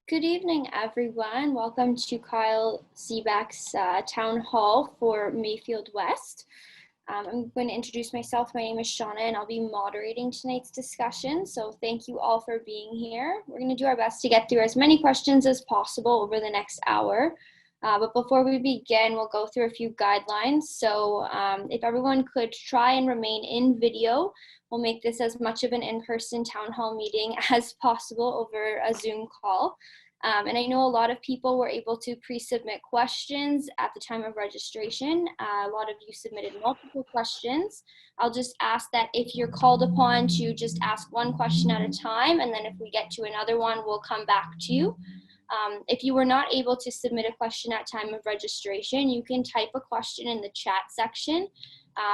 Good evening, everyone. Welcome to Kyle Seebeck's Town Hall for Mayfield West. I'm going to introduce myself. My name is Shauna, and I'll be moderating tonight's discussion. So thank you all for being here. We're going to do our best to get through as many questions as possible over the next hour. But before we begin, we'll go through a few guidelines. So if everyone could try and remain in video, we'll make this as much of an in-person town hall meeting as possible over a Zoom call. And I know a lot of people were able to pre-submit questions at the time of registration. A lot of you submitted multiple questions. I'll just ask that if you're called upon to just ask one question at a time, and then if we get to another one, we'll come back to you. If you were not able to submit a question at time of registration, you can type a question in the chat section,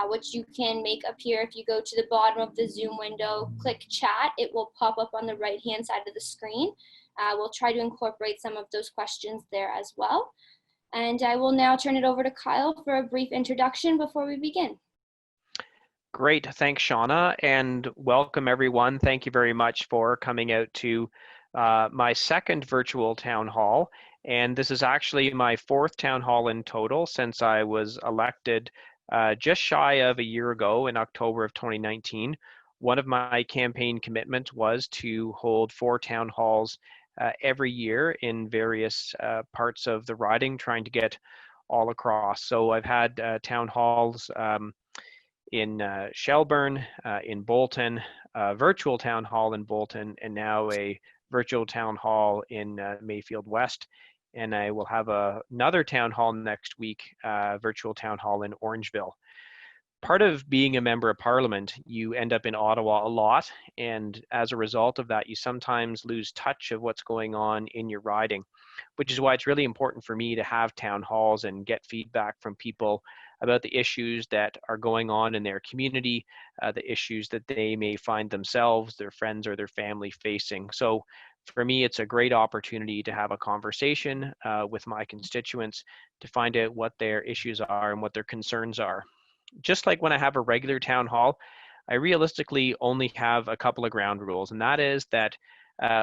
which you can make appear if you go to the bottom of the Zoom window, click chat, it will pop up on the right-hand side of the screen. We'll try to incorporate some of those questions there as well. And I will now turn it over to Kyle for a brief introduction before we begin. Great, thanks Shauna, and welcome everyone. Thank you very much for coming out to my second virtual town hall. And this is actually my fourth town hall in total since I was elected just shy of a year ago in October of 2019. One of my campaign commitments was to hold 4 town halls every year in various parts of the riding, trying to get all across. So I've had town halls in Shelburne, in Bolton, a virtual town hall in Bolton, and now a virtual town hall in Mayfield West. And I will have another town hall next week, virtual town hall in Orangeville. Part of being a member of parliament, you end up in Ottawa a lot, and as a result of that, you sometimes lose touch of what's going on in your riding, which is why it's really important for me to have town halls and get feedback from people about the issues that are going on in their community, the issues that they may find themselves, their friends, or their family facing. So for me, it's a great opportunity to have a conversation with my constituents to find out what their issues are and what their concerns are. Just like when I have a regular town hall, I realistically only have a couple of ground rules, and that is that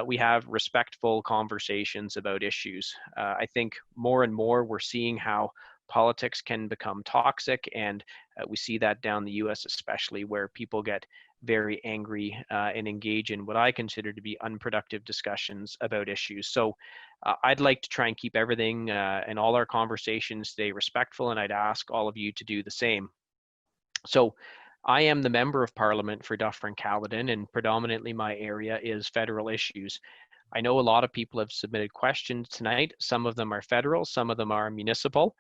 we have respectful conversations about issues. I think more and more we're seeing how politics can become toxic, and we see that down the US especially, where people get very angry and engage in what I consider to be unproductive discussions about issues. So I'd like to try and keep everything and all our conversations today respectful, and I'd ask all of you to do the same. So I am the member of parliament for Dufferin-Caledon, and predominantly my area is federal issues. I know a lot of people have submitted questions tonight. Some of them are federal, some of them are municipal.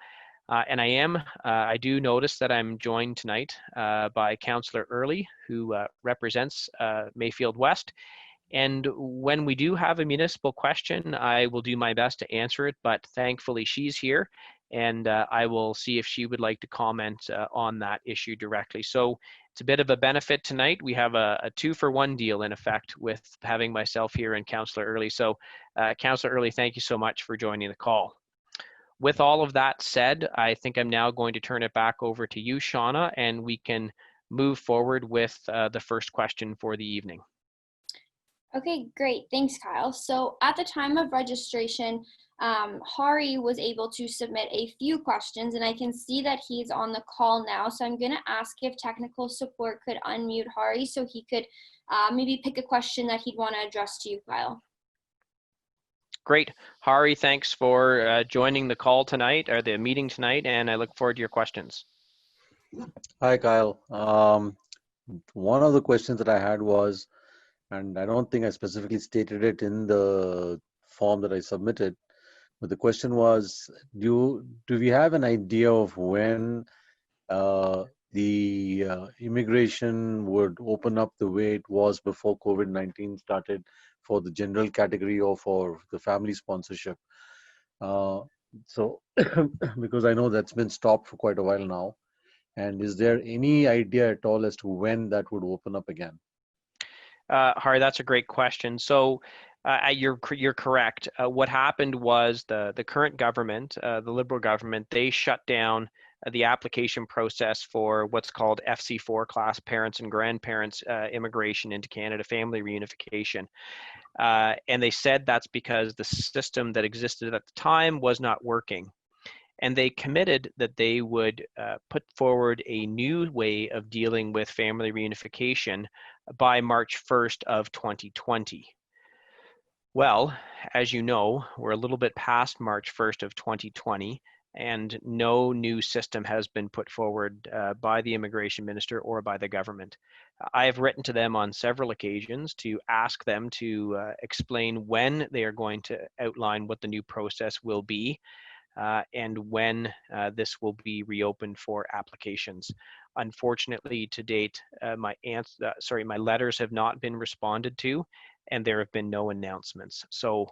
And I do notice that I'm joined tonight by Councillor Early, who represents Mayfield West. And when we do have a municipal question, I will do my best to answer it, but thankfully she's here, and I will see if she would like to comment on that issue directly. So it's a bit of a benefit tonight. We have a 2-for-1 deal in effect with having myself here and Councillor Early. So Councillor Early, thank you so much for joining the call. With all of that said, I think I'm now going to turn it back over to you, Shauna, and we can move forward with the first question for the evening. Okay, great. Thanks, Kyle. So at the time of registration, Hari was able to submit a few questions, and I can see that he's on the call now. So I'm going to ask if technical support could unmute Hari so he could maybe pick a question that he'd want to address to you, Kyle. Great. Hari, thanks for joining the call tonight, or the meeting tonight, and I look forward to your questions. Hi, Kyle. One of the questions that I had was, and I don't think I specifically stated it in the form that I submitted, but the question was, do we have an idea of when the immigration would open up the way it was before COVID-19 started for the general category or for the family sponsorship? So, because I know that's been stopped for quite a while now. And is there any idea at all as to when that would open up again? Hari, that's a great question. So you're correct. What happened was the current government, the Liberal government, they shut down the application process for what's called FC4 class parents and grandparents immigration into Canada, family reunification. And they said that's because the system that existed at the time was not working. And they committed that they would put forward a new way of dealing with family reunification by March 1st of 2020. Well, as you know, we're a little bit past March 1st of 2020, and no new system has been put forward by the immigration minister or by the government. I have written to them on several occasions to ask them to explain when they are going to outline what the new process will be. And when this will be reopened for applications. Unfortunately, to date, my letters have not been responded to, and there have been no announcements. So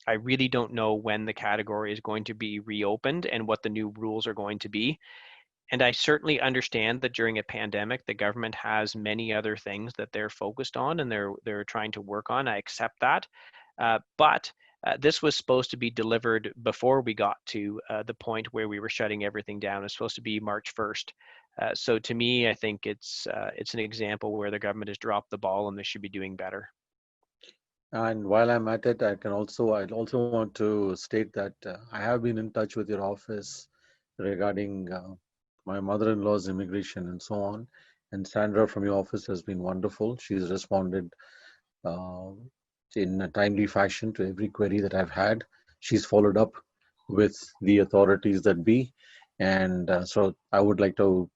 I really don't know when the category is going to be reopened and what the new rules are going to be. And I certainly understand that during a pandemic, the government has many other things that they're focused on and they're trying to work on. I accept that, but this was supposed to be delivered before we got to the point where we were shutting everything down. It's supposed to be March 1st. So to me, I think it's an example where the government has dropped the ball and they should be doing better. And while I'm at it, I'd also want to state that I have been in touch with your office regarding my mother-in-law's immigration and so on. And Sandra from your office has been wonderful. She's responded in a timely fashion to every query that I've had. She's followed up with the authorities that be. And so I would like to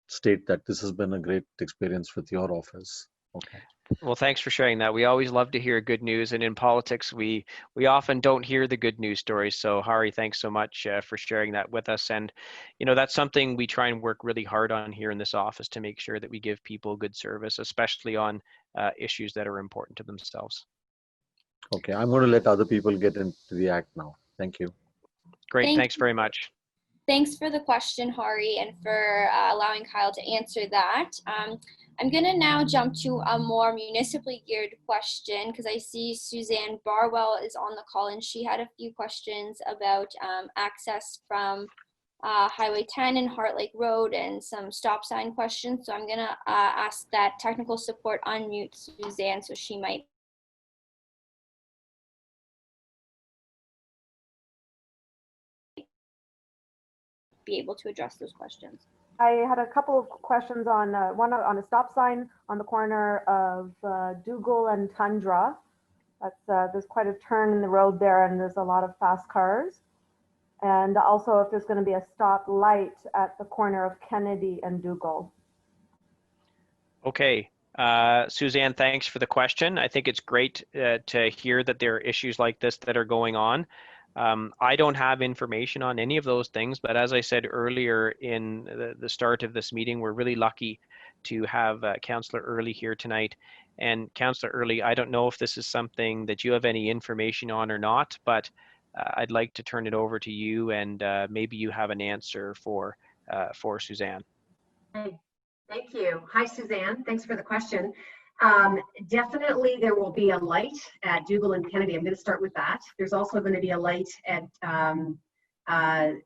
state that this has been a great experience with your office. Okay. Well, thanks for sharing that. We always love to hear good news, and in politics, we often don't hear the good news stories. So, Hari, thanks so much for sharing that with us. And, you know, that's something we try and work really hard on here in this office to make sure that we give people good service, especially on issues that are important to themselves. Okay, I'm going to let other people get into the act now. Thank you. Great, thanks very much. Thanks for the question, Hari, and for allowing Kyle to answer that. I'm going to now jump to a more municipally geared question because I see Suzanne Barwell is on the call and she had a few questions about access from Highway 10 and Heart Lake Road and some stop sign questions. So I'm going to ask that technical support unmute Suzanne so she might be able to address those questions. I had a couple of questions on one on a stop sign on the corner of Dougal and Tundra. That's there's quite a turn in the road there, and there's a lot of fast cars. And also, if there's going to be a stop light at the corner of Kennedy and Dougal. Okay, Suzanne, thanks for the question. I think it's great to hear that there are issues like this that are going on. I don't have information on any of those things, but as I said earlier in the start of this meeting, we're really lucky to have Councillor Early here tonight. And Councillor Early, I don't know if this is something that you have any information on or not, but I'd like to turn it over to you, and maybe you have an answer for Suzanne. Hey, thank you. Hi, Suzanne. Thanks for the question. Definitely there will be a light at Dougal and Kennedy. I'm going to start with that. There's also going to be a light at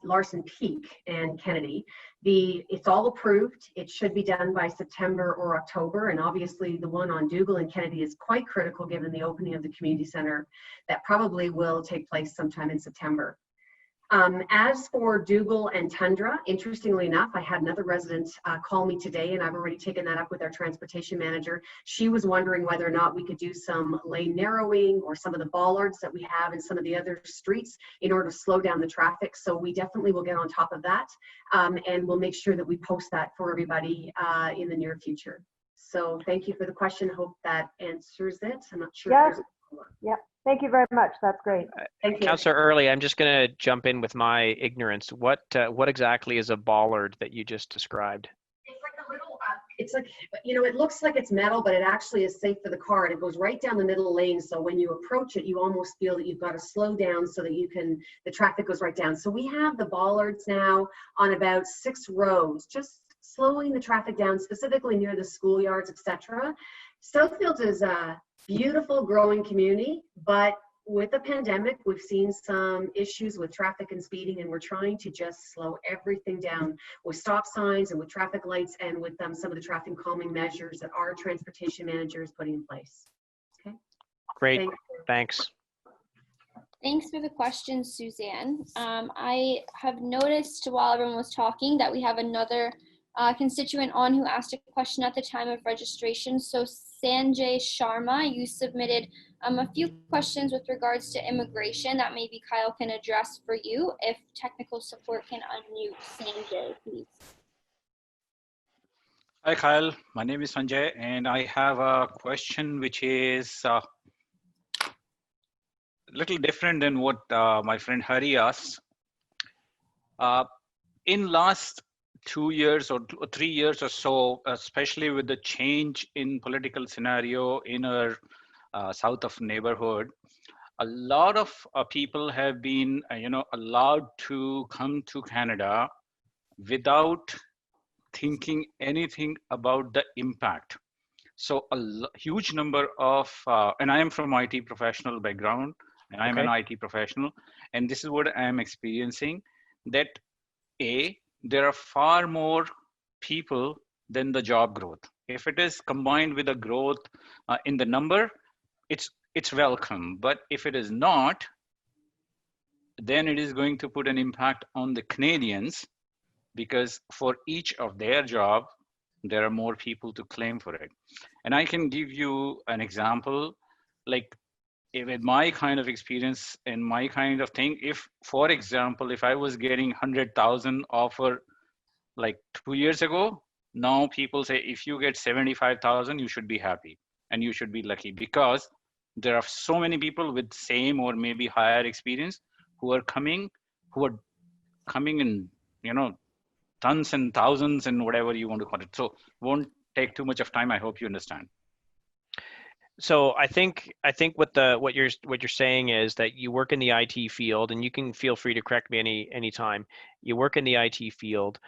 Larson Peak and Kennedy. It's all approved. It should be done by September or October. And obviously the one on Dougal and Kennedy is quite critical given the opening of the community center that probably will take place sometime in September. As for Dougal and Tundra, interestingly enough, I had another resident call me today, and I've already taken that up with our transportation manager. She was wondering whether or not we could do some lane narrowing or some of the bollards that we have in some of the other streets in order to slow down the traffic. So we definitely will get on top of that, and we'll make sure that we post that for everybody in the near future. So thank you for the question. Hope that answers it. I'm not sure. Yes. Yeah. Thank you very much. That's great. Thank you. Councillor Early, I'm just going to jump in with my ignorance. What exactly is a bollard that you just described? It's like a little, it's like, you know, it looks like it's metal, but it actually is safe for the car. And it goes right down the middle lane. So when you approach it, you almost feel that you've got to slow down so that the traffic goes right down. So we have the bollards now on about 6 roads, just slowing the traffic down, specifically near the schoolyards, etc. Southfield is a beautiful growing community, but with the pandemic, we've seen some issues with traffic and speeding, and we're trying to just slow everything down with stop signs and with traffic lights and with some of the traffic calming measures that our transportation manager is putting in place. Okay. Great, Thanks. Thanks for the question, Suzanne. I have noticed while everyone was talking that we have another constituent on who asked a question at the time of registration. So Sanjay Sharma, you submitted a few questions with regards to immigration that maybe Kyle can address for you. If technical support can unmute Sanjay, please. Hi, Kyle. My name is Sanjay, and I have a question which is a little different than what my friend Hari asked. In last 2 years or 3 years or so, especially with the change in political scenario in our south of neighborhood, a lot of people have been, allowed to come to Canada without thinking anything about the impact. So a huge number of, and I am from IT professional background, and I'm an IT professional, and this is what I am experiencing, that there are far more people than the job growth. If it is combined with a growth in the number, it's welcome. But if it is not, then it is going to put an impact on the Canadians, because for each of their job, there are more people to claim for it. And I can give you an example, like with my kind of experience and my kind of thing, if, for example, if I was getting 100,000 offer like 2 years ago, now people say, if you get 75,000, you should be happy and you should be lucky, because there are so many people with same or maybe higher experience who are coming in, tons and thousands and whatever you want to call it. So won't take too much of time. I hope you understand. So I think what you're saying is that you work in the IT field, and you can feel free to correct me anytime. You work in the IT field.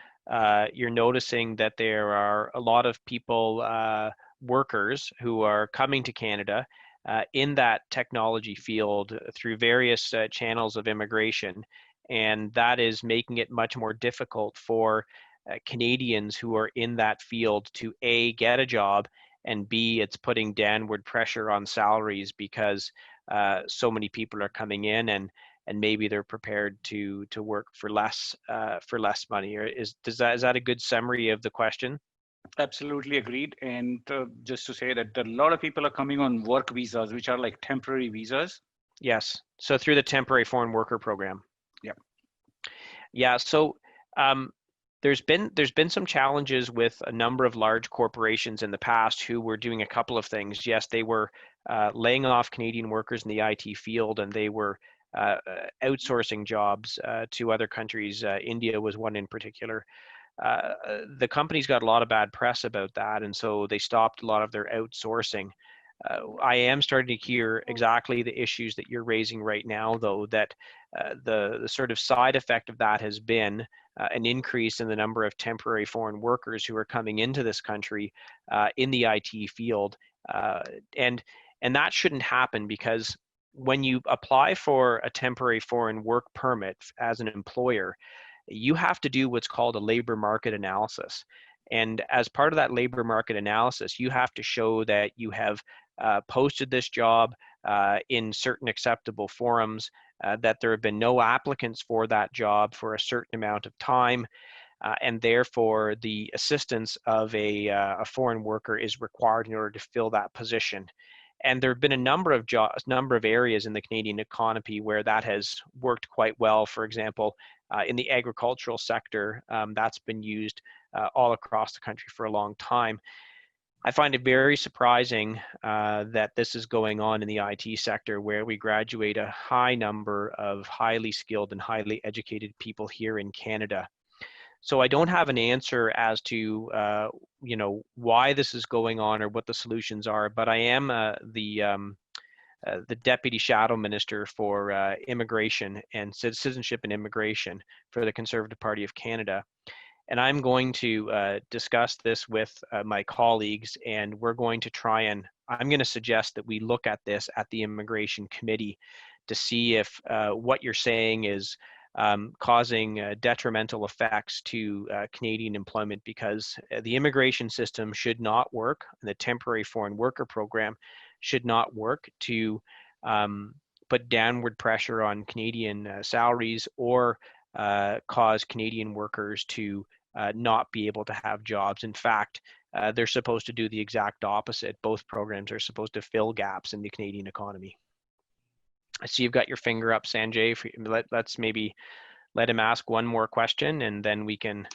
You're noticing that there are a lot of people, workers, who are coming to Canada in that technology field through various channels of immigration, and that is making it much more difficult for Canadians who are in that field to A, get a job, and B, it's putting downward pressure on salaries because so many people are coming in, and maybe they're prepared to work for less money. Or is that a good summary of the question? Absolutely agreed. And just to say that a lot of people are coming on work visas, which are like temporary visas. Yes. So through the temporary foreign worker program. Yeah. Yeah. So there's been some challenges with a number of large corporations in the past who were doing a couple of things. Yes, they were laying off Canadian workers in the IT field, and they were outsourcing jobs to other countries. India was one in particular. The companies got a lot of bad press about that, and so they stopped a lot of their outsourcing. I am starting to hear exactly the issues that you're raising right now, though, that the sort of side effect of that has been an increase in the number of temporary foreign workers who are coming into this country in the IT field. And that shouldn't happen, because when you apply for a temporary foreign work permit as an employer, you have to do what's called a labor market analysis. And as part of that labor market analysis, you have to show that you have posted this job in certain acceptable forums, that there have been no applicants for that job for a certain amount of time, and therefore the assistance of a foreign worker is required in order to fill that position. And there have been a number of areas in the Canadian economy where that has worked quite well. For example, in the agricultural sector, that's been used all across the country for a long time. I find it very surprising that this is going on in the IT sector, where we graduate a high number of highly skilled and highly educated people here in Canada. So I don't have an answer as to why this is going on or what the solutions are, but I am the Deputy Shadow Minister for Immigration and Citizenship and Immigration for the Conservative Party of Canada. And I'm going to discuss this with my colleagues, and we're going to try and, I'm going to suggest that we look at this at the Immigration Committee to see if what you're saying is causing detrimental effects to Canadian employment, because the immigration system should not work, and the temporary foreign worker program should not work to put downward pressure on Canadian salaries or cause Canadian workers to not be able to have jobs. In fact, they're supposed to do the exact opposite. Both programs are supposed to fill gaps in the Canadian economy. I see you've got your finger up, Sanjay. Let's maybe let him ask one more question, and then we can,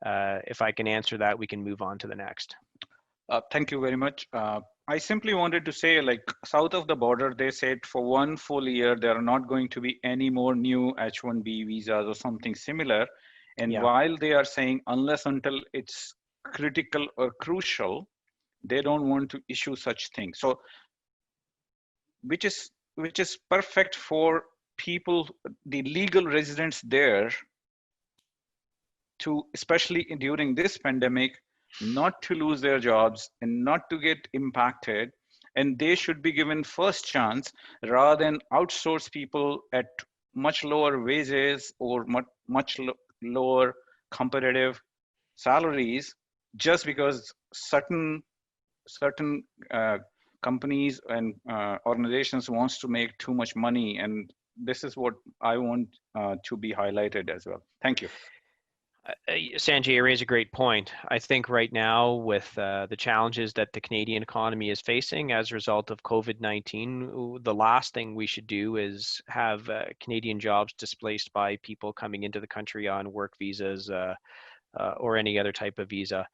if I can answer that, we can move on to the next. Thank you very much. I simply wanted to say, like, south of the border, they said for 1 full year, there are not going to be any more new H-1B visas or something similar. And Yeah. while they are saying unless until it's critical or crucial, they don't want to issue such things. So, which is perfect for people, the legal residents there, to, especially during this pandemic, not to lose their jobs and not to get impacted. And they should be given first chance rather than outsource people at much lower wages or much lower competitive salaries, just because certain companies and organizations wants to make too much money. And this is what I want to be highlighted as well. Thank you. Sanjay, you raise a great point. I think right now, with the challenges that the Canadian economy is facing as a result of COVID-19, the last thing we should do is have Canadian jobs displaced by people coming into the country on work visas or any other type of visa.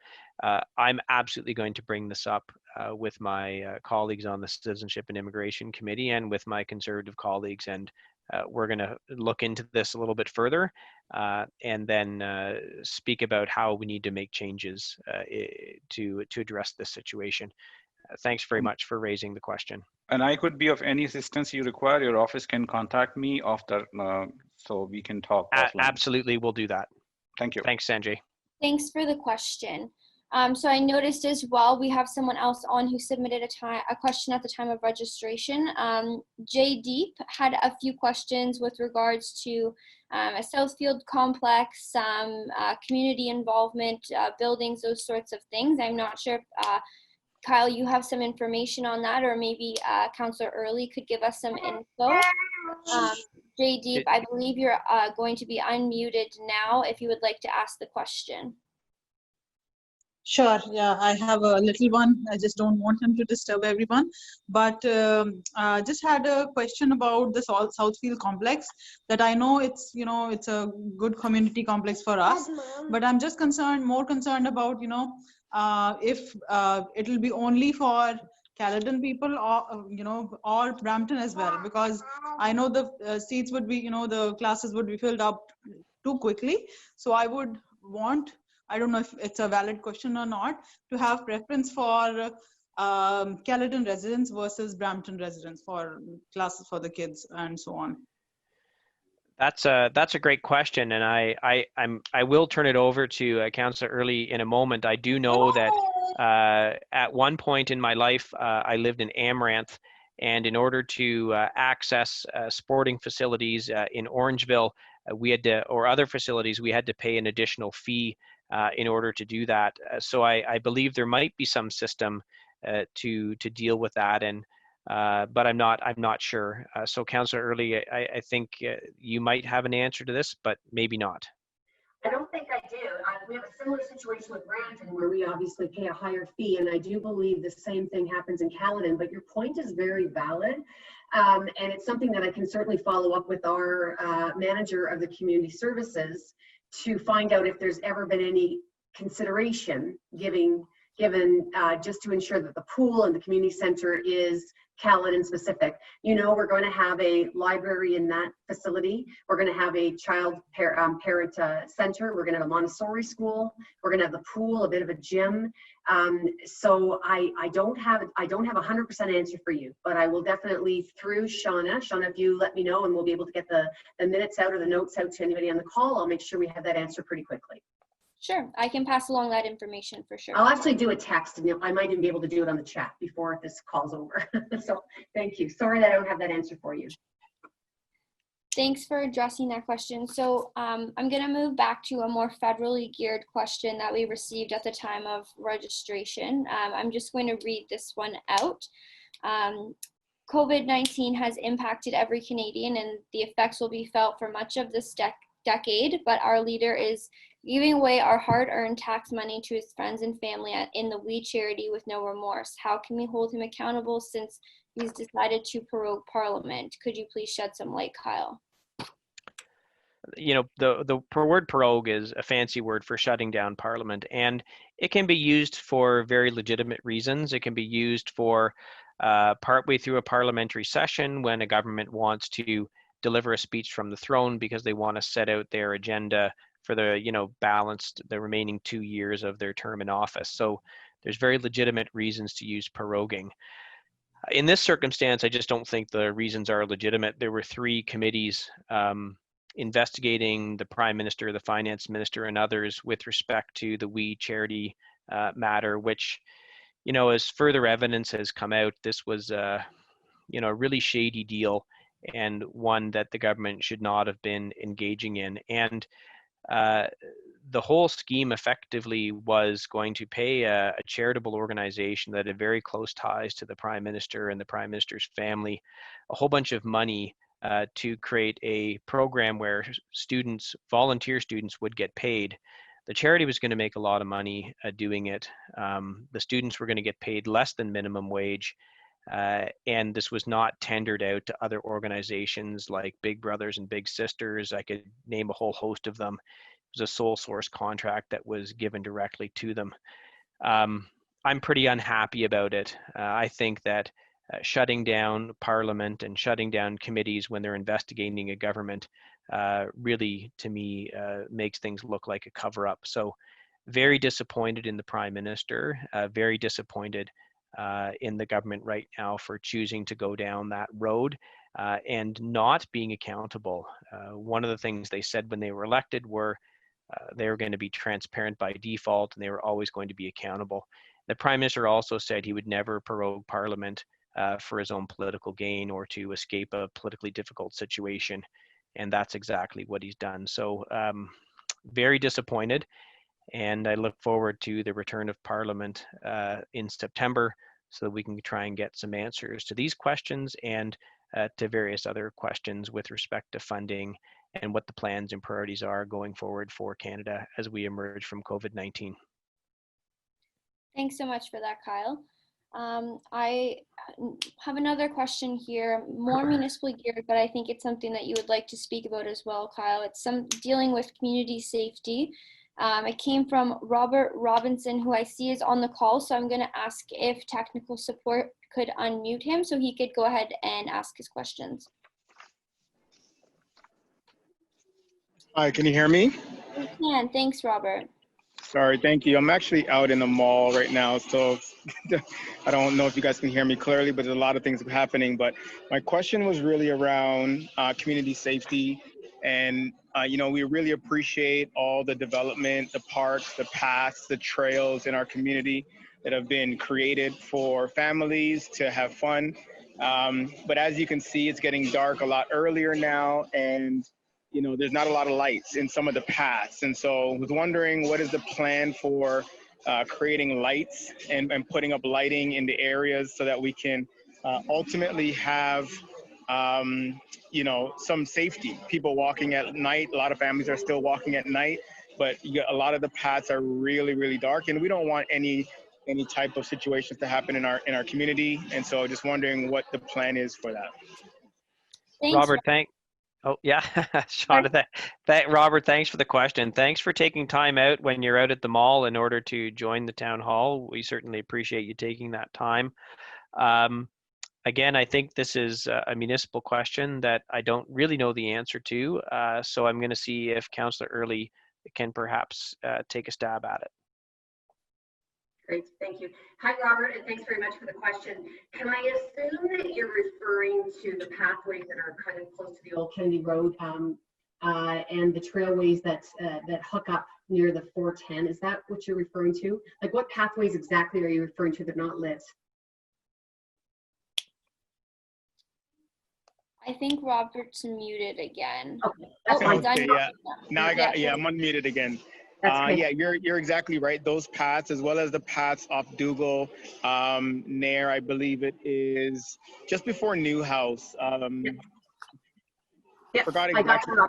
I'm absolutely going to bring this up with my colleagues on the Citizenship and Immigration Committee and with my Conservative colleagues, and we're going to look into this a little bit further and then speak about how we need to make changes to address this situation. Thanks very much for raising the question. And I could be of any assistance you require. Your office can contact me after, so we can talk offline. Absolutely, we'll do that. Thank you. Thanks, Sanjay. Thanks for the question. So I noticed as well, we have someone else on who submitted a question at the time of registration. Jay Deep had a few questions with regards to a Southfield complex, community involvement, buildings, those sorts of things. I'm not sure if, Kyle, you have some information on that, or maybe Councillor Early could give us some info. Jay Deep, I believe you're going to be unmuted now if you would like to ask the question. Sure, yeah, I have a little one. I just don't want him to disturb everyone. But I just had a question about the Southfield complex, that I know it's, you know, it's a good community complex for us, but I'm just more concerned about, you know, if it'll be only for Caledon people or, you know, or Brampton as well, because I know the seats would be, you know, the classes would be filled up too quickly. So I would want, I don't know if it's a valid question or not, to have preference for Caledon residents versus Brampton residents for classes for the kids and so on. That's a great question, and I will turn it over to Councillor Early in a moment. I do know that at one point in my life, I lived in Amaranth, and in order to access sporting facilities in Orangeville, we had to, or other facilities, we had to pay an additional fee in order to do that. So I believe there might be some system to deal with that, and but I'm not sure. So Councillor Early, I think you might have an answer to this, but maybe not. I don't think I do. We have a similar situation with Brampton, where we obviously pay a higher fee, and I do believe the same thing happens in Caledon, but your point is very valid. And it's something that I can certainly follow up with our manager of the community services to find out if there's ever been any consideration given just to ensure that the pool and the community center is Caledon specific. You know, we're going to have a library in that facility. We're going to have a child parent center. We're going to have a Montessori school. We're going to have the pool, a bit of a gym. So I don't have a 100% answer for you, but I will definitely, through Shauna, if you let me know, and we'll be able to get the minutes out or the notes out to anybody on the call, I'll make sure we have that answer pretty quickly. Sure, I can pass along that information for sure. I'll actually do a text, and I might even be able to do it on the chat before this call's over. So thank you. Sorry that I don't have that answer for you. Thanks for addressing that question. So I'm going to move back to a more federally geared question that we received at the time of registration. I'm just going to read this one out. COVID-19 has impacted every Canadian, and the effects will be felt for much of this decade, but our leader is giving away our hard-earned tax money to his friends and family in the We charity with no remorse. How can we hold him accountable since he's decided to prorogue Parliament? Could you please shed some light, Kyle? You know, the word prorogue is a fancy word for shutting down Parliament, and it can be used for very legitimate reasons. It can be used for partway through a parliamentary session when a government wants to deliver a speech from the throne because they want to set out their agenda for the, balanced the remaining 2 years of their term in office. So there's very legitimate reasons to use proroguing. In this circumstance, I just don't think the reasons are legitimate. There were 3 committees investigating the Prime Minister, the Finance Minister, and others with respect to the We charity matter, which, as further evidence has come out, this was a really shady deal and one that the government should not have been engaging in. And the whole scheme effectively was going to pay a charitable organization that had very close ties to the Prime Minister and the Prime Minister's family a whole bunch of money to create a program where volunteer students would get paid. The charity was going to make a lot of money doing it. The students were going to get paid less than minimum wage. And this was not tendered out to other organizations like Big Brothers and Big Sisters. I could name a whole host of them. It was a sole source contract that was given directly to them. I'm pretty unhappy about it. I think that shutting down Parliament and shutting down committees when they're investigating a government really, to me, makes things look like a cover-up. So very disappointed in the Prime Minister, very disappointed in the government right now for choosing to go down that road and not being accountable. One of the things they said when they were elected were they were going to be transparent by default and they were always going to be accountable. The Prime Minister also said he would never prorogue Parliament for his own political gain or to escape a politically difficult situation. And that's exactly what he's done. So very disappointed. And I look forward to the return of Parliament in September so that we can try and get some answers to these questions and to various other questions with respect to funding and what the plans and priorities are going forward for Canada as we emerge from COVID-19. Thanks so much for that, Kyle. I have another question here, more municipally geared, but I think it's something that you would like to speak about as well, Kyle. It's dealing with community safety. It came from Robert Robinson, who I see is on the call, so I'm going to ask if technical support could unmute him so he could go ahead and ask his questions. Hi, can you hear me? We can. Thanks, Robert. Sorry, thank you. I'm actually out in the mall right now, so I don't know if you guys can hear me clearly, but there's a lot of things happening. But my question was really around community safety. And, we really appreciate all the development, the parks, the paths, the trails in our community that have been created for families to have fun. But as you can see, it's getting dark a lot earlier now. And there's not a lot of lights in some of the paths. And so I was wondering, what is the plan for creating lights and putting up lighting in the areas so that we can ultimately have, some safety. People walking at night, a lot of families are still walking at night, but a lot of the paths are really, really dark, and we don't want any type of situations to happen in our community. And so just wondering what the plan is for that. Thanks, Robert, Oh, yeah, Shauna, Robert, thanks for the question. Thanks for taking time out when you're out at the mall in order to join the town hall. We certainly appreciate you taking that time. Again, I think this is a municipal question that I don't really know the answer to, so I'm going to see if Councillor Early can perhaps take a stab at it. Great, thank you. Hi, Robert, and thanks very much for the question. Can I assume that you're referring to the pathways that are kind of close to the old Kennedy Road and the trailways that hook up near the 410. Is that what you're referring to? Like, what pathways exactly are you referring to that are not lit? I think Robert's muted again. Okay, that's fine. Okay, yeah. Now I got, Yeah. I'm unmuted again. That's okay. Yeah, you're exactly right. Those paths, as well as the paths off Dougal, near, I believe it is just before Newhouse. Yep, Forgot I got exactly. you.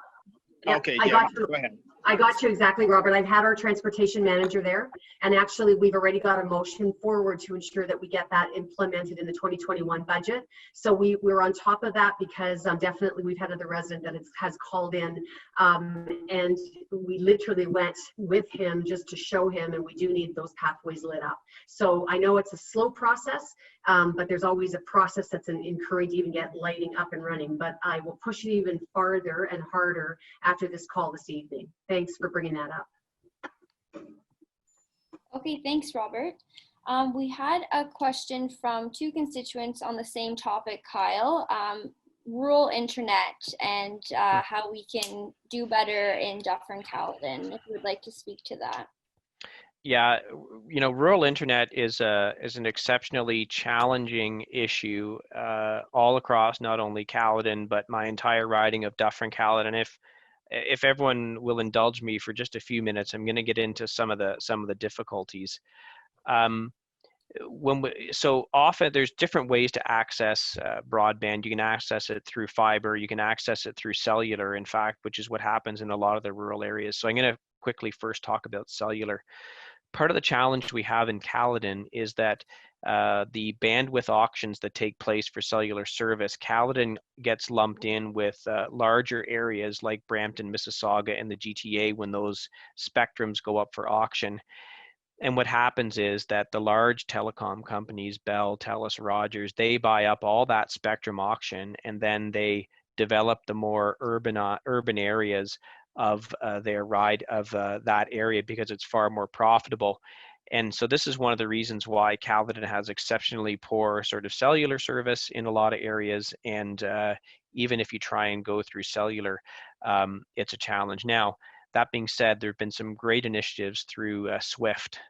Yep, Okay, I yeah, got you. go ahead. I got you exactly, Robert. I've had our transportation manager there, and actually we've already got a motion forward to ensure that we get that implemented in the 2021 budget. So we're on top of that because definitely we've had another resident that has called in, and we literally went with him just to show him, and we do need those pathways lit up. So I know it's a slow process, but there's always a process that's encouraged to even get lighting up and running. But I will push it even farther and harder after this call this evening. Thanks for bringing that up. Okay, thanks, Robert. We had a question from two constituents on the same topic, Kyle. Rural internet and how we can do better in Dufferin Caledon, if you would like to speak to that. Yeah, you know, rural internet is an exceptionally challenging issue all across not only Caledon but my entire riding of Dufferin Caledon. If everyone will indulge me for just a few minutes, I'm going to get into some of the difficulties. So often there's different ways to access broadband. You can access it through fiber. You can access it through cellular, in fact, which is what happens in a lot of the rural areas. So I'm going to quickly first talk about cellular. Part of the challenge we have in Caledon is that the bandwidth auctions that take place for cellular service, Caledon gets lumped in with larger areas like Brampton, Mississauga, and the GTA when those spectrums go up for auction. And what happens is that the large telecom companies, Bell, Telus, Rogers, they buy up all that spectrum auction, and then they develop the more urban areas of that area because it's far more profitable. And so this is one of the reasons why Caledon has exceptionally poor sort of cellular service in a lot of areas. And even if you try and go through cellular, it's a challenge. Now, that being said, there have been some great initiatives through SWIFT,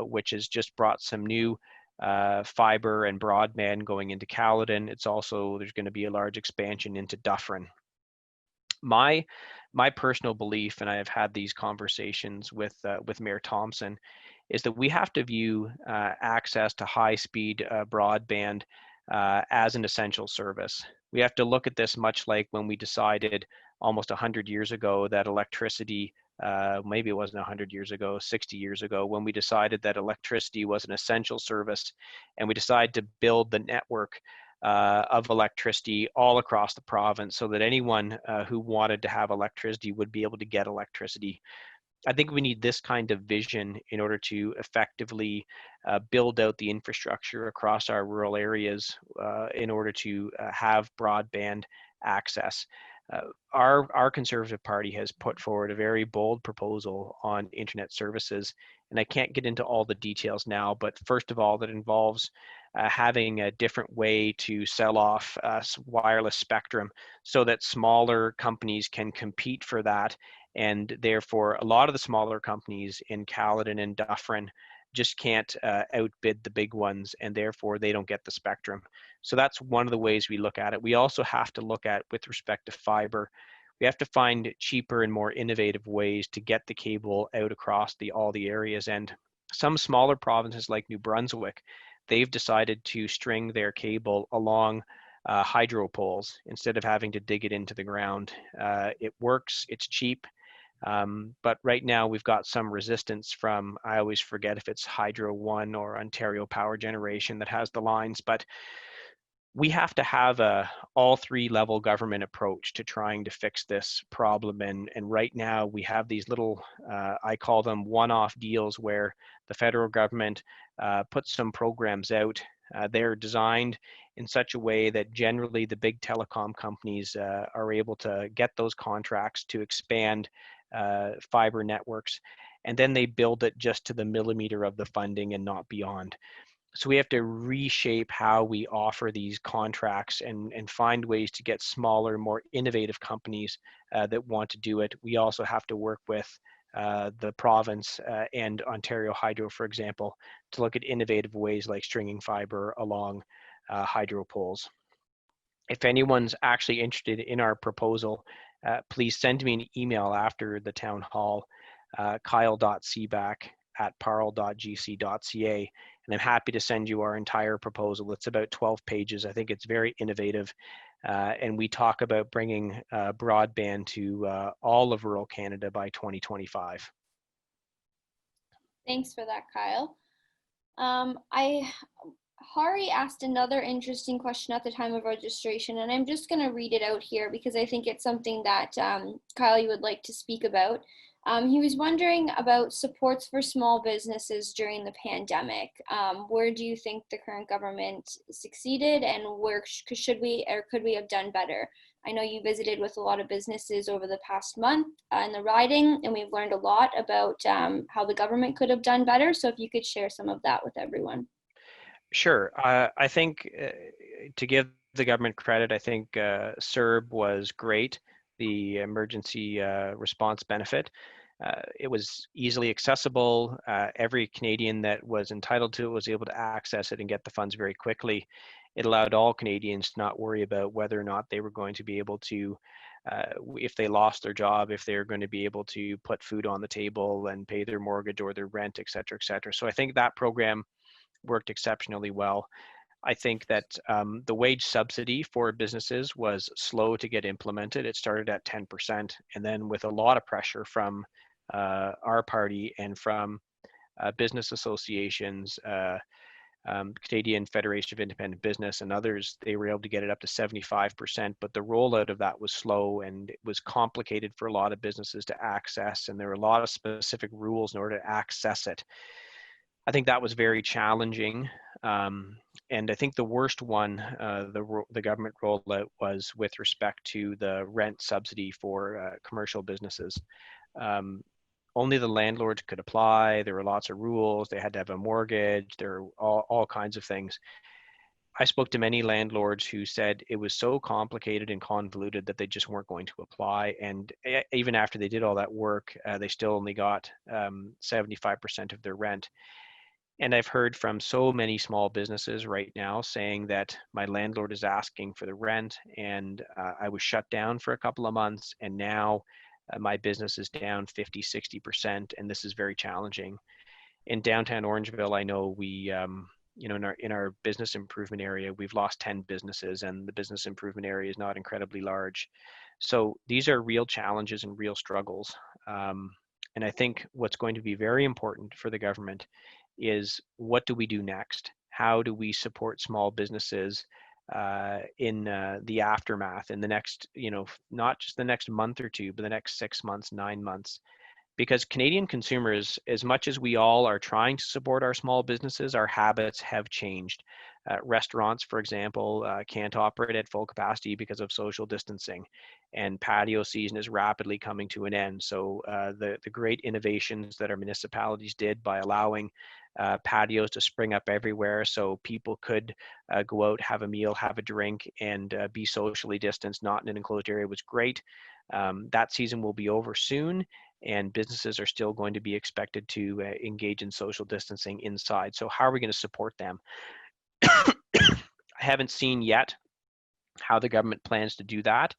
which has just brought some new fiber and broadband going into Caledon. It's also, there's going to be a large expansion into Dufferin. My personal belief, and I have had these conversations with Mayor Thompson, is that we have to view access to high-speed broadband as an essential service. We have to look at this much like when we decided almost 100 years ago that electricity, maybe it wasn't 100 years ago, 60 years ago, when we decided that electricity was an essential service, and we decided to build the network of electricity all across the province so that anyone who wanted to have electricity would be able to get electricity. I think we need this kind of vision in order to effectively build out the infrastructure across our rural areas in order to have broadband access. Our Conservative Party has put forward a very bold proposal on internet services, and I can't get into all the details now, but first of all, that involves having a different way to sell off wireless spectrum so that smaller companies can compete for that. And therefore, a lot of the smaller companies in Caledon and Dufferin just can't outbid the big ones, and therefore they don't get the spectrum. So that's one of the ways we look at it. We also have to look at, with respect to fiber, we have to find cheaper and more innovative ways to get the cable out across all the areas. And some smaller provinces like New Brunswick, they've decided to string their cable along hydro poles instead of having to dig it into the ground. It works, it's cheap. But right now we've got some resistance from, I always forget if it's Hydro One or Ontario Power Generation that has the lines, but we have to have a all three level government approach to trying to fix this problem. And right now we have these little, I call them one-off deals where the federal government puts some programs out. They're designed in such a way that generally the big telecom companies are able to get those contracts to expand fiber networks, and then they build it just to the millimeter of the funding and not beyond. So we have to reshape how we offer these contracts and find ways to get smaller, more innovative companies that want to do it. We also have to work with the province and Ontario Hydro, for example, to look at innovative ways like stringing fiber along hydro poles. If anyone's actually interested in our proposal, please send me an email after the town hall, kyle.seaback@parle.gc.ca, and I'm happy to send you our entire proposal. It's about 12 pages. I think it's very innovative, and we talk about bringing broadband to all of rural Canada by 2025. Thanks for that, Kyle. Hari asked another interesting question at the time of registration, and I'm just going to read it out here because I think it's something that Kyle, you would like to speak about. He was wondering about supports for small businesses during the pandemic. Where do you think the current government succeeded, and where should we or could we have done better? I know you visited with a lot of businesses over the past month in the riding, and we've learned a lot about how the government could have done better. So if you could share some of that with everyone. Sure. I think to give the government credit, I think CERB was great, the emergency response benefit. It was easily accessible. Every Canadian that was entitled to it was able to access it and get the funds very quickly. It allowed all Canadians to not worry about whether or not they were going to be able to, if they lost their job, if they were going to be able to put food on the table and pay their mortgage or their rent, et cetera, et cetera. So I think that program worked exceptionally well. I think that the wage subsidy for businesses was slow to get implemented. It started at 10%, and then with a lot of pressure from our party and from business associations, Canadian Federation of Independent Business and others, they were able to get it up to 75%, but the rollout of that was slow and it was complicated for a lot of businesses to access, and there were a lot of specific rules in order to access it. I think that was very challenging. And I think the worst one, the government rollout was with respect to the rent subsidy for commercial businesses. Only the landlords could apply. There were lots of rules. They had to have a mortgage. There were all kinds of things. I spoke to many landlords who said it was so complicated and convoluted that they just weren't going to apply. And even after they did all that work, they still only got 75% of their rent. And I've heard from so many small businesses right now saying that my landlord is asking for the rent, and I was shut down for a couple of months, and now my business is down 50-60%, and this is very challenging. In downtown Orangeville, I know we, in our business improvement area, we've lost 10 businesses, and the business improvement area is not incredibly large. So these are real challenges and real struggles. And I think what's going to be very important for the government is, what do we do next? How do we support small businesses in the aftermath, in the next, not just the next month or two, but the next 6 months, 9 months? Because Canadian consumers, as much as we all are trying to support our small businesses, our habits have changed. Restaurants, for example, can't operate at full capacity because of social distancing, and patio season is rapidly coming to an end. So the great innovations that our municipalities did by allowing patios to spring up everywhere so people could go out, have a meal, have a drink, and be socially distanced, not in an enclosed area, was great. That season will be over soon, and businesses are still going to be expected to engage in social distancing inside. So how are we going to support them? I haven't seen yet how the government plans to do that.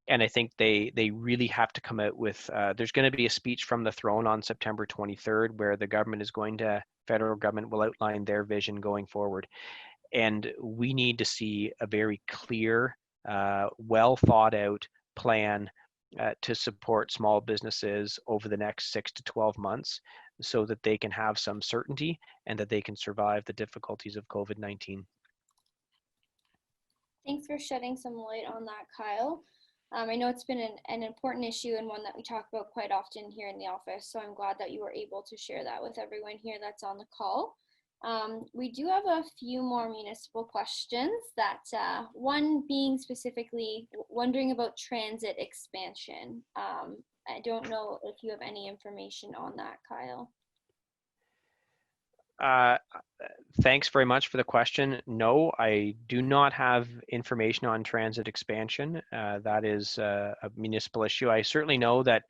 And I think they really have to come out with, there's going to be a speech from the throne on September 23rd, where the federal government will outline their vision going forward. And we need to see a very clear, well thought out plan to support small businesses over the next 6 to 12 months so that they can have some certainty and that they can survive the difficulties of COVID-19. Thanks for shedding some light on that, Kyle. I know it's been an important issue and one that we talk about quite often here in the office, so I'm glad that you were able to share that with everyone here that's on the call. We do have a few more municipal questions, that one being specifically wondering about transit expansion. I don't know if you have any information on that, Kyle. Thanks very much for the question. No, I do not have information on transit expansion. That is a municipal issue. I certainly know that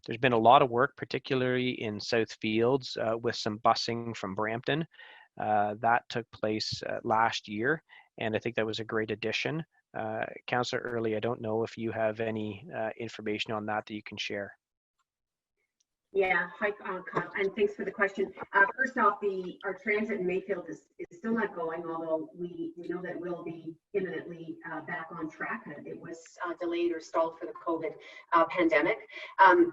there's been a lot of work, particularly in South Fields, with some busing from Brampton. That took place last year, and I think that was a great addition. Councillor Early, I don't know if you have any information on that you can share. Yeah, hi, Kyle, and thanks for the question. First off, our transit in Mayfield is still not going, although we know that it will be imminently back on track. It was delayed or stalled for the COVID pandemic.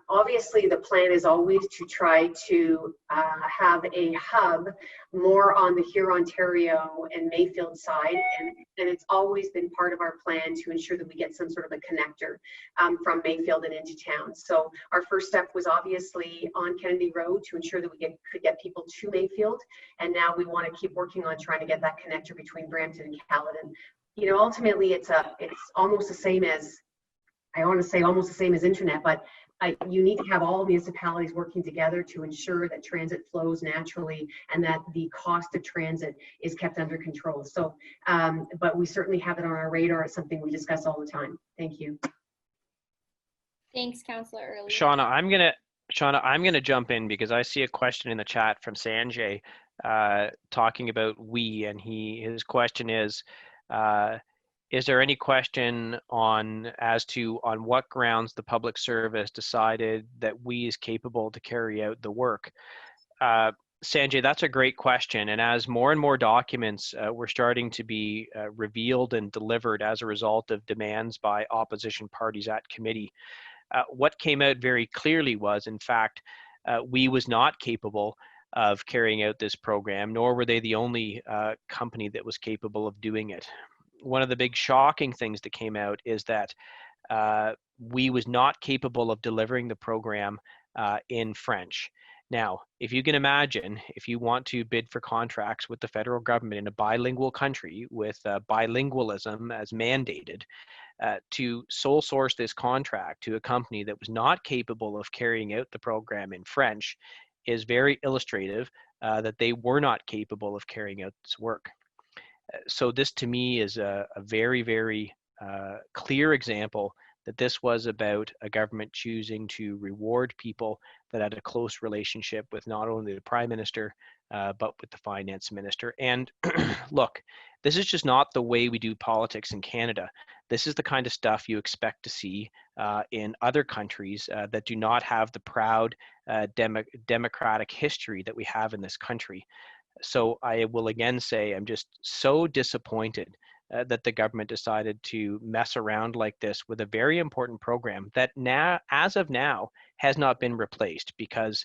Obviously, the plan is always to try to have a hub more on the Huron-Ontario and Mayfield side, and it's always been part of our plan to ensure that we get some sort of a connector from Mayfield and into town. So our first step was obviously on Kennedy Road to ensure that we could get people to Mayfield, and now we want to keep working on trying to get that connector between Brampton and Caledon. You know, ultimately it's almost the same as, I want to say almost the same as internet, but you need to have all municipalities working together to ensure that transit flows naturally and that the cost of transit is kept under control. So, but we certainly have it on our radar. It's something we discuss all the time. Thank you. Thanks, Councillor Early. Shauna, I'm gonna jump in because I see a question in the chat from Sanjay talking about we, and his question is there any question on what grounds the public service decided that we is capable to carry out the work? Sanjay, that's a great question, and as more and more documents were starting to be revealed and delivered as a result of demands by opposition parties at committee, what came out very clearly was, in fact, we was not capable of carrying out this program, nor were they the only company that was capable of doing it. One of the big shocking things that came out is that we was not capable of delivering the program in French. Now, if you can imagine, if you want to bid for contracts with the federal government in a bilingual country with bilingualism as mandated, to sole source this contract to a company that was not capable of carrying out the program in French is very illustrative that they were not capable of carrying out this work. So this to me is a very, very clear example that this was about a government choosing to reward people that had a close relationship with not only the Prime Minister, but with the Finance Minister. And look, this is just not the way we do politics in Canada. This is the kind of stuff you expect to see in other countries that do not have the proud democratic history that we have in this country. So I will again say I'm just so disappointed that the government decided to mess around like this with a very important program that now, as of now, has not been replaced because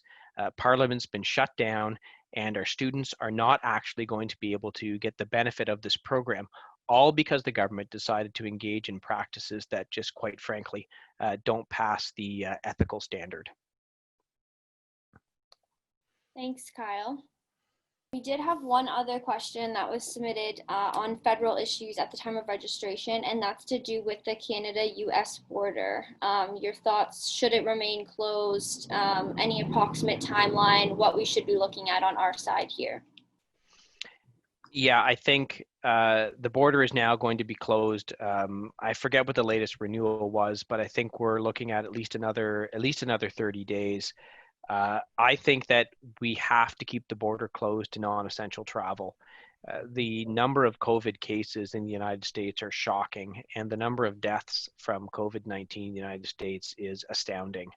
Parliament's been shut down and our students are not actually going to be able to get the benefit of this program, all because the government decided to engage in practices that just quite frankly don't pass the ethical standard. Thanks, Kyle. We did have one other question that was submitted on federal issues at the time of registration, and that's to do with the Canada-US border. Your thoughts, should it remain closed, any approximate timeline, what we should be looking at on our side here? Yeah, I think the border is now going to be closed. I forget what the latest renewal was, but I think we're looking at least another 30 days. I think that we have to keep the border closed to non-essential travel. The number of COVID cases in the United States are shocking, and the number of deaths from COVID-19 in the United States is astounding.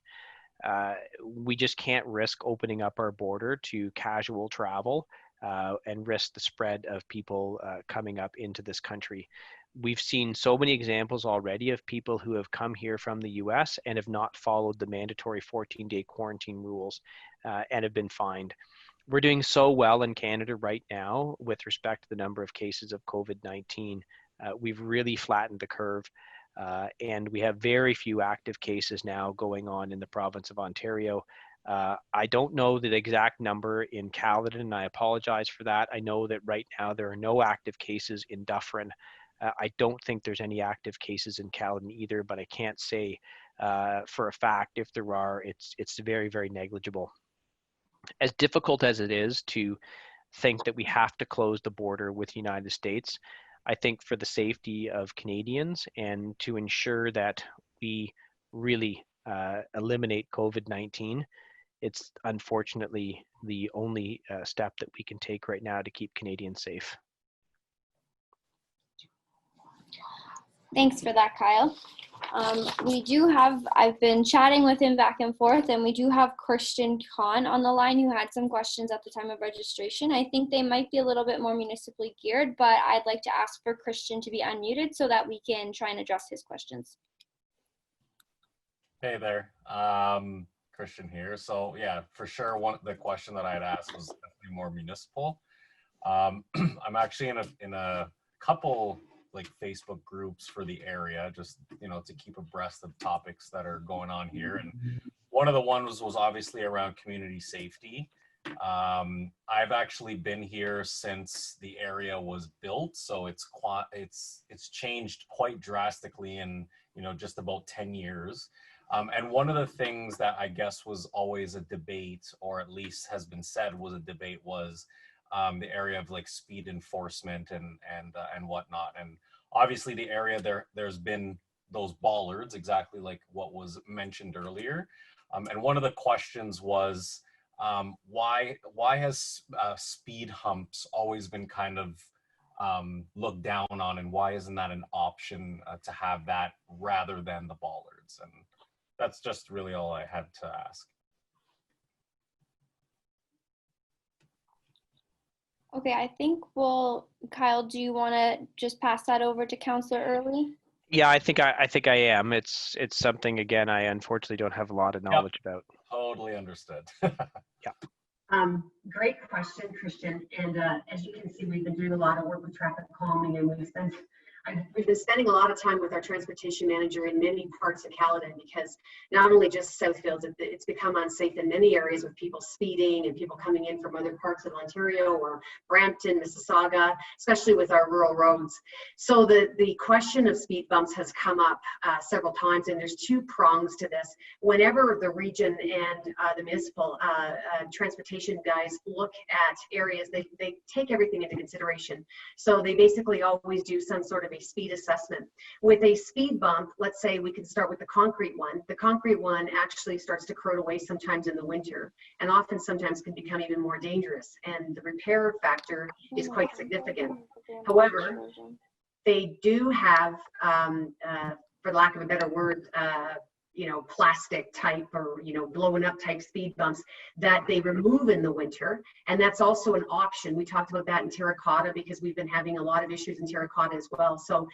We just can't risk opening up our border to casual travel and risk the spread of people coming up into this country. We've seen so many examples already of people who have come here from the US and have not followed the mandatory 14-day quarantine rules and have been fined. We're doing so well in Canada right now with respect to the number of cases of COVID-19. We've really flattened the curve and we have very few active cases now going on in the province of Ontario. I don't know the exact number in Caledon, and I apologize for that. I know that right now there are no active cases in Dufferin. I don't think there's any active cases in Caledon either, but I can't say for a fact if there are. It's very, very negligible. As difficult as it is to think that we have to close the border with the United States. I think for the safety of Canadians and to ensure that we really eliminate COVID-19, it's unfortunately the only step that we can take right now to keep Canadians safe. Thanks for that, Kyle. I've been chatting with him back and forth, and we do have Christian Khan on the line who had some questions at the time of registration. I think they might be a little bit more municipally geared, but I'd like to ask for Christian to be unmuted so that we can try and address his questions. Hey there, Christian here. So yeah, for sure, the question that I had asked was definitely more municipal. I'm actually in a couple like Facebook groups for the area, just to keep abreast of topics that are going on here. And one of the ones was obviously around community safety. I've actually been here since the area was built, so it's changed quite drastically in just about 10 years. And one of the things that I guess was always a debate, or at least has been said was a debate, was the area of like speed enforcement and whatnot. And obviously the area there's been those bollards, exactly like what was mentioned earlier. And one of the questions was, why has speed humps always been kind of looked down on, and why isn't that an option to have that rather than the bollards? And that's just really all I had to ask. Okay, I think Kyle, do you want to just pass that over to Councillor Early? Yeah, I think I am. It's something, again, I unfortunately don't have a lot of knowledge about. Totally understood. Yeah. Great question, Christian. And as you can see, we've been doing a lot of work with traffic calming, and we've been spending a lot of time with our transportation manager in many parts of Caledon, because not only just Southfields, it's become unsafe in many areas with people speeding and people coming in from other parts of Ontario or Brampton, Mississauga, especially with our rural roads. So the question of speed bumps has come up several times, and there's two prongs to this. Whenever the region and the municipal transportation guys look at areas, they take everything into consideration. So they basically always do some sort of a speed assessment. With a speed bump, let's say we can start with the concrete one. The concrete one actually starts to corrode away sometimes in the winter, and often sometimes can become even more dangerous, and the repair factor is quite significant. However, they do have, for lack of a better word, plastic type or, blowing up type speed bumps that they remove in the winter. And that's also an option. We talked about that in Terracotta because we've been having a lot of issues in Terracotta as well. So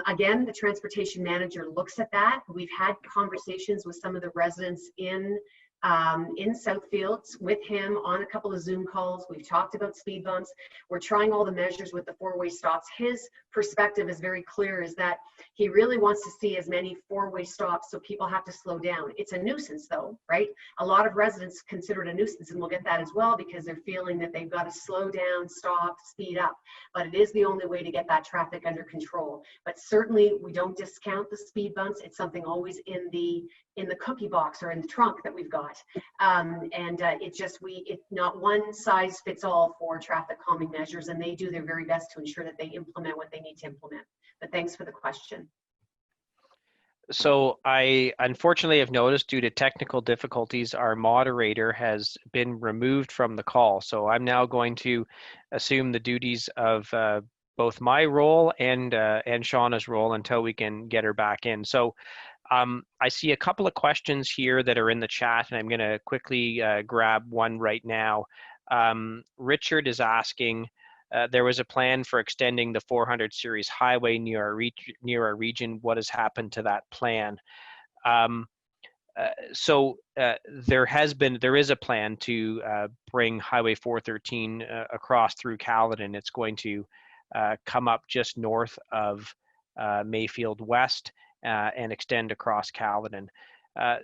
again, the transportation manager looks at that. We've had conversations with some of the residents in Southfields with him on a couple of Zoom calls. We've talked about speed bumps. We're trying all the measures with the four-way stops. His perspective is very clear, is that he really wants to see as many four-way stops so people have to slow down. It's a nuisance though, right? A lot of residents consider it a nuisance, and we'll get that as well because they're feeling that they've got to slow down, stop, speed up. But it is the only way to get that traffic under control. But certainly we don't discount the speed bumps. It's something always in the cookie box or in the trunk that we've got. It's not one size fits all for traffic calming measures, and they do their very best to ensure that they implement what they need to implement. But thanks for the question. So I unfortunately have noticed, due to technical difficulties, our moderator has been removed from the call. So I'm now going to assume the duties of both my role and Shauna's role until we can get her back in. So I see a couple of questions here that are in the chat, and I'm going to quickly grab one right now. Richard is asking, there was a plan for extending the 400 series highway near our region. What has happened to that plan? There is a plan to bring Highway 413 across through Caledon. It's going to come up just north of Mayfield West and extend across Caledon.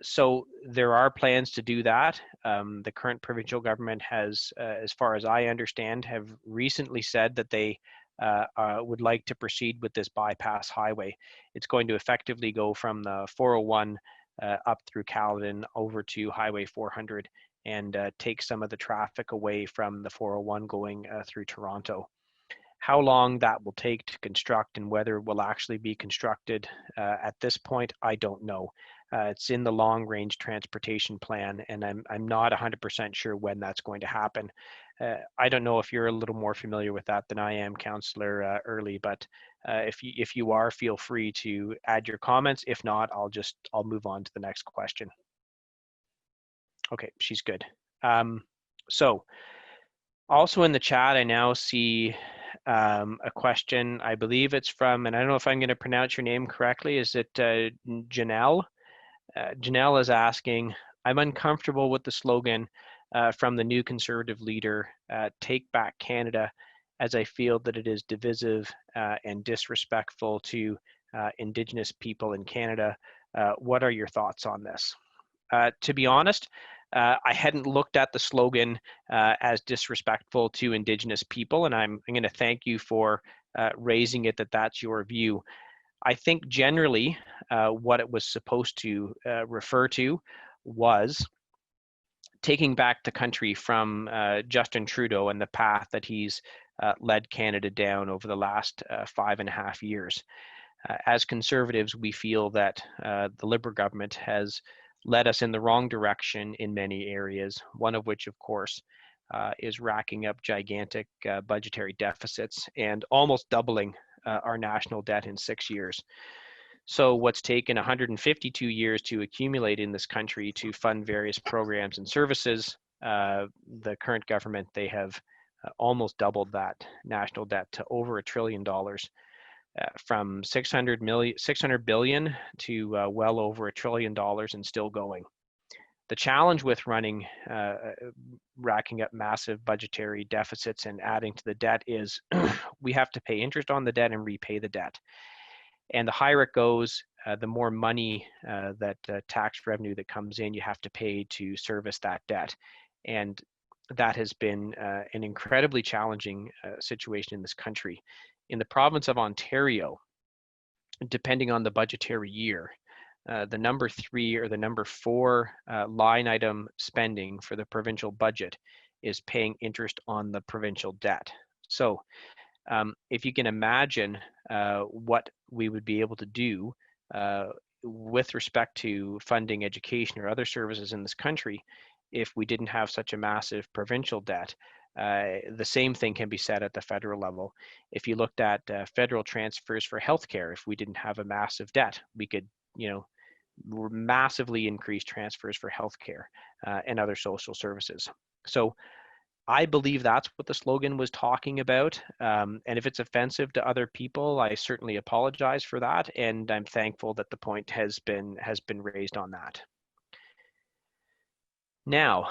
So there are plans to do that. The current provincial government has, as far as I understand, have recently said that they would like to proceed with this bypass highway. It's going to effectively go from the 401 up through Caledon over to Highway 400 and take some of the traffic away from the 401 going through Toronto. How long that will take to construct and whether it will actually be constructed at this point, I don't know. It's in the long range transportation plan, and I'm not 100% sure when that's going to happen. I don't know if you're a little more familiar with that than I am, Councillor Early, but if you are, feel free to add your comments. If not, I'll move on to the next question. Okay, she's good. So also in the chat, I now see a question. I believe it's from, and I don't know if I'm going to pronounce your name correctly. Is it Janelle? Janelle is asking, I'm uncomfortable with the slogan from the new Conservative leader, Take Back Canada, as I feel that it is divisive and disrespectful to Indigenous people in Canada. What are your thoughts on this? To be honest, I hadn't looked at the slogan as disrespectful to Indigenous people, and I'm going to thank you for raising it, that's your view. I think generally what it was supposed to refer to was taking back the country from Justin Trudeau and the path that he's led Canada down over the last 5.5 years. As Conservatives, we feel that the Liberal government has led us in the wrong direction in many areas, one of which, of course, is racking up gigantic budgetary deficits and almost doubling our national debt in 6 years. So what's taken 152 years to accumulate in this country to fund various programs and services, the current government, they have almost doubled that national debt to over $1 trillion. From 600 billion to well over $1 trillion and still going. The challenge with running, racking up massive budgetary deficits and adding to the debt is we have to pay interest on the debt and repay the debt. And the higher it goes, the more money that tax revenue that comes in, you have to pay to service that debt. And that has been an incredibly challenging situation in this country. In the province of Ontario, depending on the budgetary year, the number 3 or the number 4 line item spending for the provincial budget is paying interest on the provincial debt. So if you can imagine what we would be able to do with respect to funding education or other services in this country, if we didn't have such a massive provincial debt, the same thing can be said at the federal level. If you looked at federal transfers for healthcare, if we didn't have a massive debt, we could, massively increase transfers for healthcare and other social services. So I believe that's what the slogan was talking about. And if it's offensive to other people, I certainly apologize for that. And I'm thankful that the point has been raised on that. Now,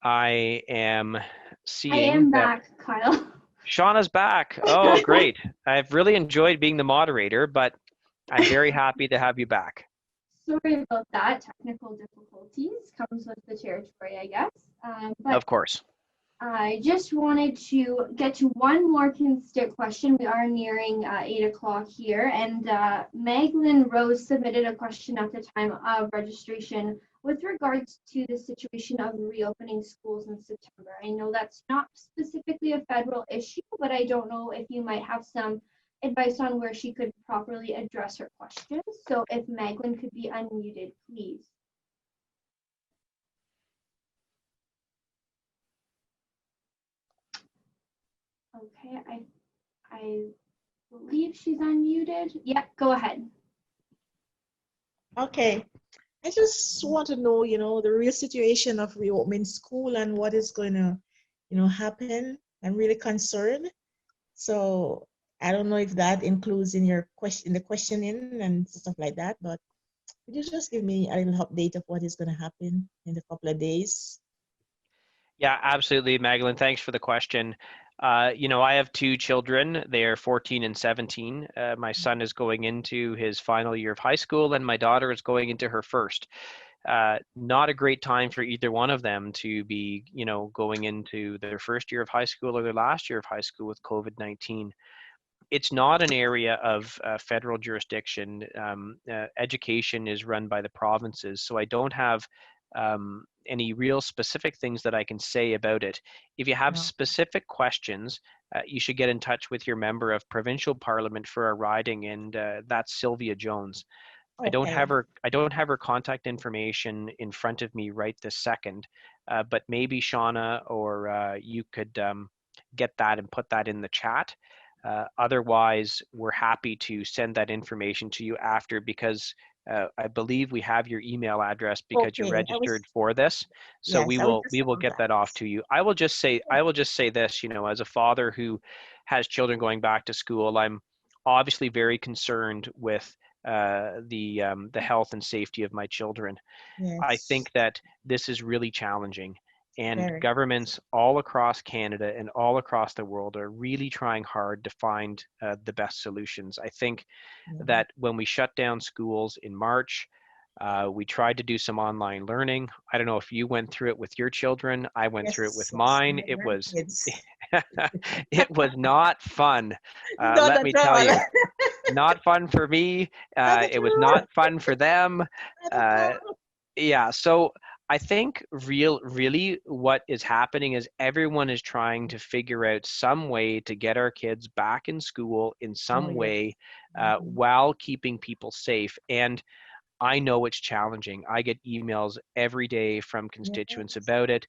I am seeing I am back, Kyle. Shauna's back. Oh, great. I've really enjoyed being the moderator, but I'm very happy to have you back. Sorry about that. Technical difficulties comes with the territory, I guess. But of course. I just wanted to get to one more constant question. We are nearing 8 o'clock here, and Magdalene Rose submitted a question at the time of registration with regards to the situation of reopening schools in September. I know that's not specifically a federal issue, but I don't know if you might have some advice on where she could properly address her questions. So if Magdalene could be unmuted, please. Okay, I believe she's unmuted. Yeah, go ahead. Okay. I just want to know, the real situation of reopening school and what is going to, happen. I'm really concerned. So I don't know if that includes in your question, the questioning and stuff like that, but could you just give me a little update of what is going to happen in a couple of days? Yeah, absolutely, Magdalene. Thanks for the question. I have 2 children. They are 14 and 17. My son is going into his final year of high school, and my daughter is going into her first. Not a great time for either one of them to be, going into their first year of high school or their last year of high school with COVID-19. it's not an area of federal jurisdiction. Education is run by the provinces, so I don't have any real specific things that I can say about it. If you have specific questions, you should get in touch with your member of provincial parliament for a riding, and that's Sylvia Jones. Okay. I don't have her contact information in front of me right this second, but maybe Shauna or you could get that and put that in the chat. Otherwise, we're happy to send that information to you after, because I believe we have your email address because you're registered for this. So Yes, we I was just will on get that off to you. I will just say this, you know, as a father who has children going back to school, I'm obviously very concerned with the health and safety of my children. I Yes, think that this is really challenging, and very. governments all across Canada and all across the world are really trying hard to find the best solutions. I think that when we shut down schools in March, we tried to do some online learning. I don't know if you went through it with your children. I went through it with Yes, yes, mine. my It was grandkids. it was not fun. Not Let at me all. tell you, not fun for me. Not at It was all. not fun for them. Not at Uh, all. yeah, so I think really what is happening is everyone is trying to figure out some way to get our kids back in school in Oh, some yes. way while keeping people safe. And I know it's challenging. I get emails every day from constituents Yes. about it.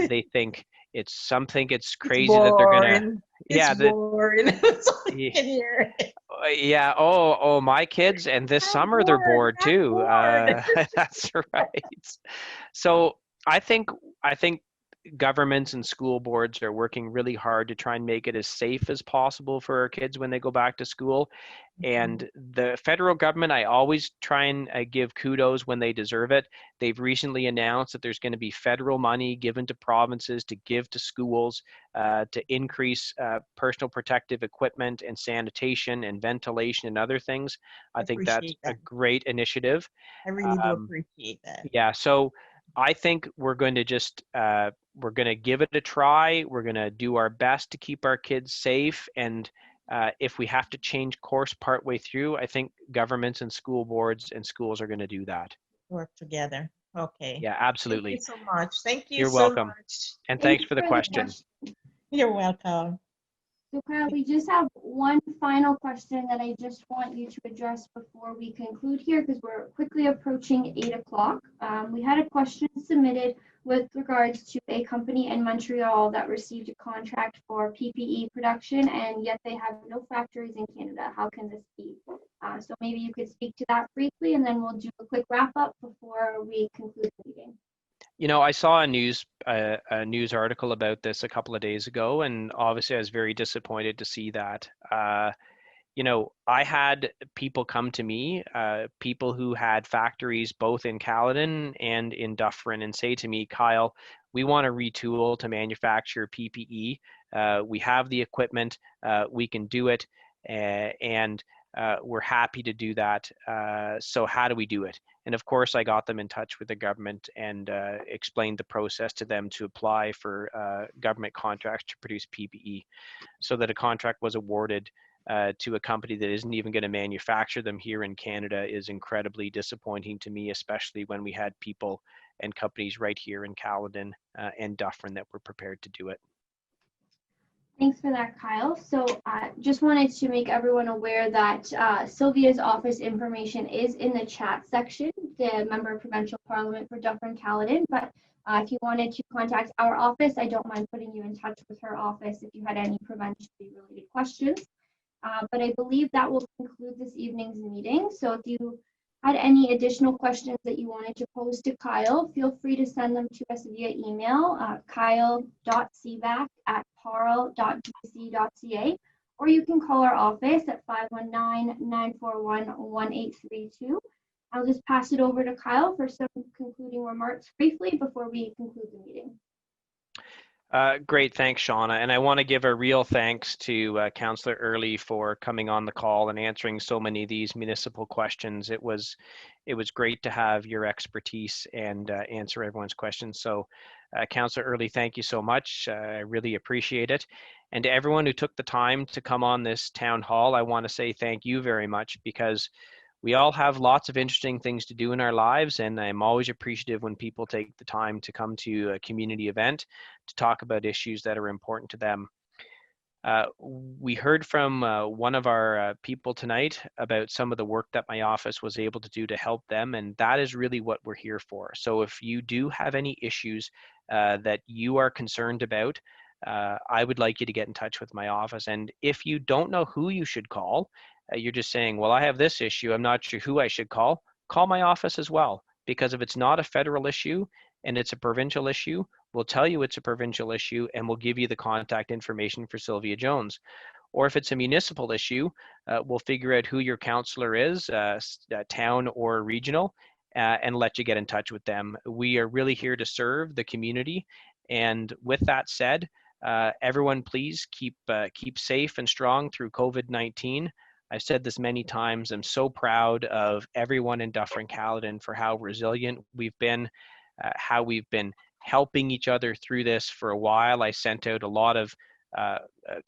They think it's It's crazy that they're gonna, boring. It's yeah, boring. That's all I yeah, can hear. yeah. Oh, my kids, and this I'm summer they're bored. bored I'm too. bored. That's right. So I think governments and school boards are working really hard to try and make it as safe as possible for our kids when they go back to school. And the federal government, I always try and give kudos when they deserve it. They've recently announced that there's going to be federal money given to provinces to give to schools to increase personal protective equipment and sanitation and ventilation and other things. I I think that's appreciate a that. great initiative. I really do Um, appreciate that. yeah, so I think we're going to just we're going to give it a try. We're going to do our best to keep our kids safe, and if we have to change course partway through, I think governments and school boards and schools are going to do that. Work together. Okay. Yeah, Thank you absolutely. so much. Thank you You're so welcome, much. and Thank thanks you for the question. You're welcome. So Kyle, we just have one final question that I just want you to address before we conclude here, because we're quickly approaching 8 o'clock. We had a question submitted with regards to a company in Montreal that received a contract for PPE production, and yet they have no factories in Canada. How can this be? So maybe you could speak to that briefly, and then we'll do a quick wrap up before we conclude the meeting. You know, I saw a news article about this a couple of days ago, and obviously I was very disappointed to see that. You know, I had people come to me, people who had factories both in Caledon and in Dufferin, and say to me, Kyle, we want to retool to manufacture PPE. We have the equipment, we can do it, and we're happy to do that. So how do we do it? And of course, I got them in touch with the government and explained the process to them to apply for government contracts to produce PPE, so that a contract was awarded to a company that isn't even going to manufacture them here in Canada is incredibly disappointing to me, especially when we had people and companies right here in Caledon and Dufferin that were prepared to do it. Thanks for that, Kyle. So just wanted to make everyone aware that Sylvia's office information is in the chat section, the Member of Provincial Parliament for Dufferin Caledon. But if you wanted to contact our office, I don't mind putting you in touch with her office if you had any prevention-related questions. But I believe that will conclude this evening's meeting. So if you had any additional questions that you wanted to pose to Kyle, feel free to send them to us via email, kyle.cvac@parle.gc.ca, or you can call our office at 519-941-1832. I'll just pass it over to Kyle for some concluding remarks briefly before we conclude the meeting. Great, thanks, Shauna. And I want to give a real thanks to Councillor Early for coming on the call and answering so many of these municipal questions. It was great to have your expertise and answer everyone's questions. So, Councillor Early, thank you so much. I really appreciate it. And to everyone who took the time to come on this town hall, I want to say thank you very much, because we all have lots of interesting things to do in our lives, and I'm always appreciative when people take the time to come to a community event to talk about issues that are important to them. We heard from one of our people tonight about some of the work that my office was able to do to help them, and that is really what we're here for. So if you do have any issues that you are concerned about, I would like you to get in touch with my office. And if you don't know who you should call, you're just saying, well, I have this issue, I'm not sure who I should call my office as well. Because if it's not a federal issue and it's a provincial issue, we'll tell you it's a provincial issue and we'll give you the contact information for Sylvia Jones. Or if it's a municipal issue, we'll figure out who your councillor is, town or regional, and let you get in touch with them. We are really here to serve the community. And with that said, everyone please keep safe and strong through COVID-19. I've said this many times, I'm so proud of everyone in Dufferin-Caledon for how resilient we've been, how we've been helping each other through this for a while. I sent out a lot of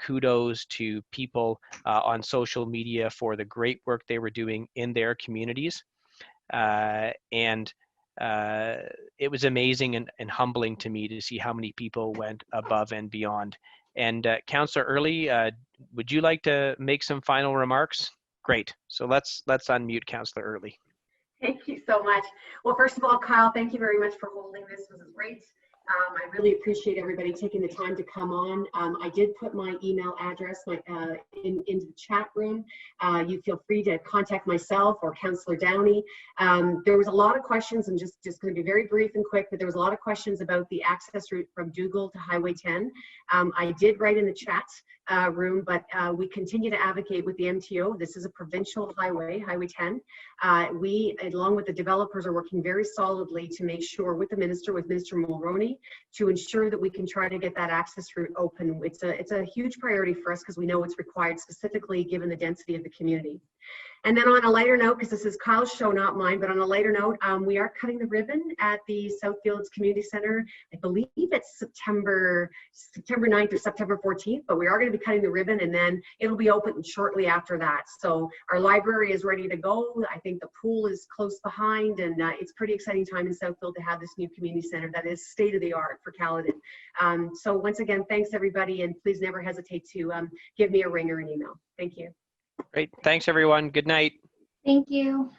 kudos to people on social media for the great work they were doing in their communities. And it was amazing and humbling to me to see how many people went above and beyond. And Councillor Early, would you like to make some final remarks? Great. So let's unmute Councillor Early. Thank you so much. Well, first of all, Kyle, thank you very much for holding this. This was great. I really appreciate everybody taking the time to come on. I did put my email address into the chat room. You feel free to contact myself or Councillor Downey. There was a lot of questions, and just going to be very brief and quick, but there was a lot of questions about the access route from Dougal to Highway 10. I did write in the chat room, but we continue to advocate with the MTO. This is a provincial highway, Highway 10. We, along with the developers, are working very solidly to make sure with the minister, with Minister Mulroney, to ensure that we can try to get that access route open. It's a huge priority for us because we know it's required, specifically given the density of the community. And then on a lighter note, because this is Kyle's show, not mine, but on a lighter note, we are cutting the ribbon at the Southfields Community Center. I believe it's September 9th or September 14th, but we are going to be cutting the ribbon, and then it'll be open shortly after that. So our library is ready to go. I think the pool is close behind, and it's a pretty exciting time in Southfield to have this new community center that is state of the art for Caledon. So once again, thanks everybody, and please never hesitate to give me a ring or an email. Thank you. Great. Thanks, everyone. Good night. Thank you.